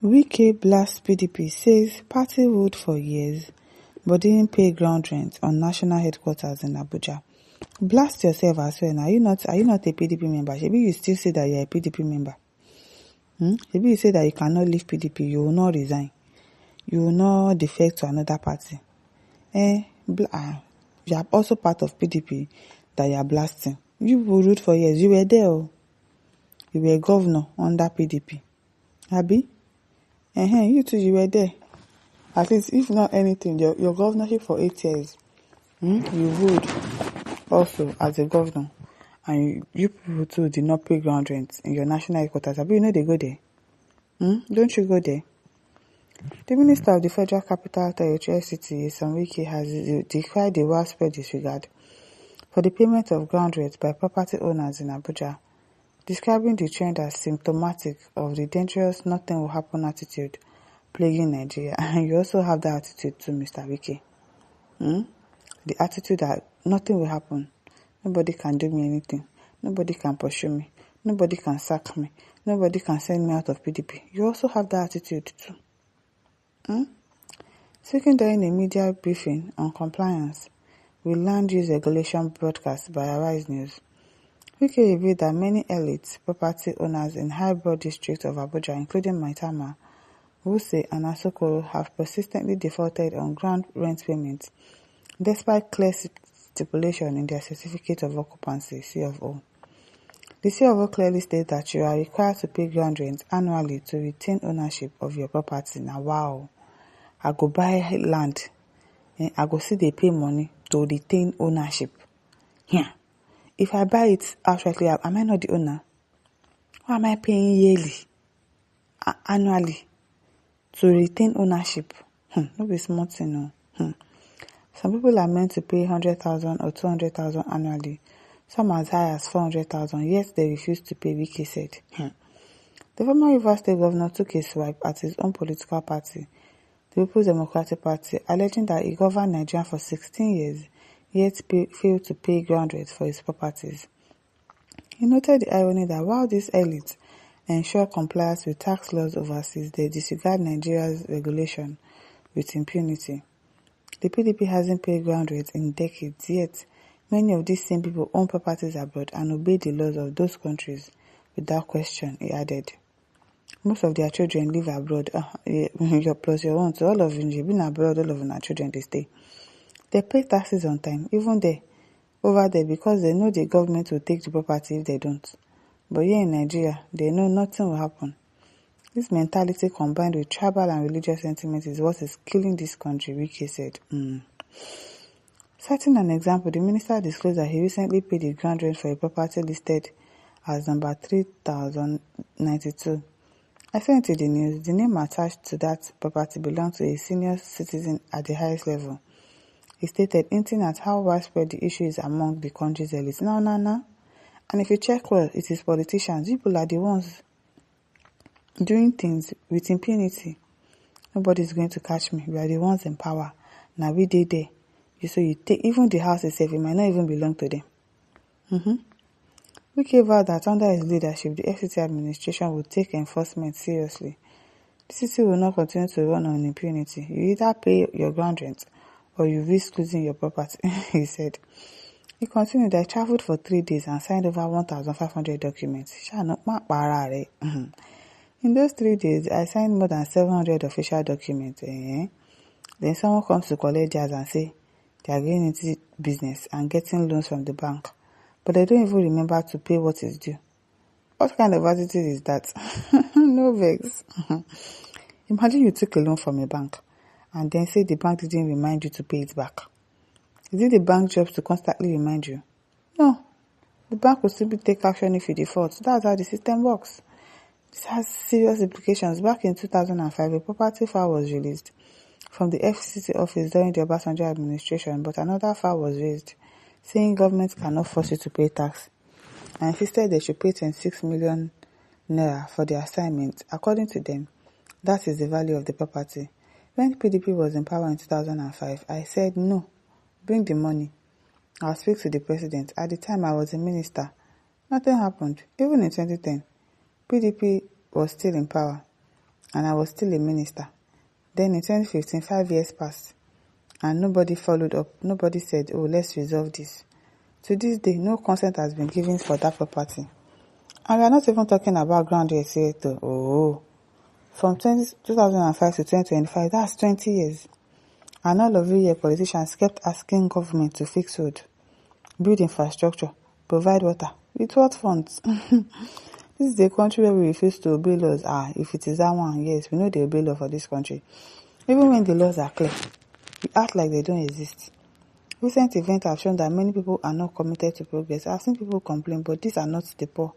Wike blasts PDP, says party ruled for years but didn't pay ground rent on national headquarters in Abuja. Blast yourself as well. Now, are you not a PDP member? Maybe you still say that you're a PDP member. Maybe you say that you cannot leave PDP, you will not resign. You will not defect to another party. You are also part of PDP that you are blasting. You ruled for years. You were there. You were governor under PDP. Abi? You too, you were there. At least, if not anything, your governorship for 8 years, you ruled also as a governor, and you people too did not pay ground rent in your national headquarters. But you know they go there. Don't you go there? The Minister of the Federal Capital Territory FCT, Wike, has decried the widespread disregard for the payment of ground rent by property owners in Abuja, describing the trend as symptomatic of the dangerous nothing will happen attitude plaguing Nigeria. And you also have that attitude too, Mr. Wike. The attitude that nothing will happen. Nobody can do me anything. Nobody can pursue me. Nobody can sack me. Nobody can send me out of PDP. You also have that attitude too. Speaking during a media briefing on compliance with land use regulation broadcast by Arise News, Wike revealed that many elite property owners in high-broad districts of Abuja, including Maitama, Wuse, and Asokoro, have persistently defaulted on ground rent payments, despite clear stipulation in their certificate of occupancy (CFO). The CFO clearly states that you are required to pay ground rent annually to retain ownership of your property. Now, wow! I go buy land, I go see they pay money to retain ownership. Yeah. If I buy it outrightly, am I not the owner? Why am I paying yearly, annually, to retain ownership? No be small thing, no. Some people are meant to pay 100,000 or 200,000 annually, some as high as 400,000, yet they refuse to pay, Wike said. The former Rivers State governor took a swipe at his own political party, the People's Democratic Party, alleging that he governed Nigeria for 16 years, yet failed to pay ground rent for his properties. He noted the irony that while these elites ensure compliance with tax laws overseas, they disregard Nigeria's regulation with impunity. The PDP hasn't paid ground rent in decades, yet many of these same people own properties abroad and obey the laws of those countries without question, he added. Most of their children live abroad, plus your own, so all of you been abroad, all of our children, they stay. They pay taxes on time, even over there, because they know the government will take the property if they don't. But here in Nigeria, they know nothing will happen. This mentality combined with tribal and religious sentiment is what is killing this country, Wike said. Citing an example, the minister disclosed that he recently paid the ground rent for a property listed as number 3092. I sent to the news, the name attached to that property belonged to a senior citizen at the highest level. He stated, hinting at how widespread the issue is among the country's elites. No. And if you check well, it is politicians. People are the ones doing things with impunity. Nobody is going to catch me. We are the ones in power. Now we did there. So you take, even the house itself, it might not even belong to them. Wike vowed that under his leadership, the FCT administration will take enforcement seriously. The city will not continue to run on impunity. You either pay your ground rent or you risk losing your property, he said. He continued, I traveled for 3 days and signed over 1,500 documents. In those 3 days, I signed more than 700 official documents. Then someone comes to collect theirs and say they are going into business and getting loans from the bank, but they don't even remember to pay what is due. What kind of attitude is that? No vex. Imagine you took a loan from a bank and then say the bank didn't remind you to pay it back. Is it the bank job to constantly remind you? No. The bank will simply take action if you default. That's how the system works. This has serious implications. Back in 2005, a property file was released from the FCT office during the Obasanjo administration, but another file was raised saying government cannot force you to pay tax, and insisted they should pay 26 million naira for the assignment. According to them, that is the value of the property. When PDP was in power in 2005, I said, no, bring the money. I'll speak to the president. At the time, I was a minister. Nothing happened. Even in 2010, PDP was still in power. and I was still a minister. Then in 2015, 5 years passed, and nobody followed up. Nobody said, oh, let's resolve this. To this day, no consent has been given for that property. And we are not even talking about ground rent yet. Oh, from 2005 to 2025, that's 20 years. And all of you here politicians kept asking government to fix road, build infrastructure, provide water. With what funds? This is a country where we refuse to obey laws. If it is that one, yes, we know they obey law for this country. Even when the laws are clear, we act like they don't exist. Recent events have shown that many people are not committed to progress. I've seen people complain, but these are not the poor.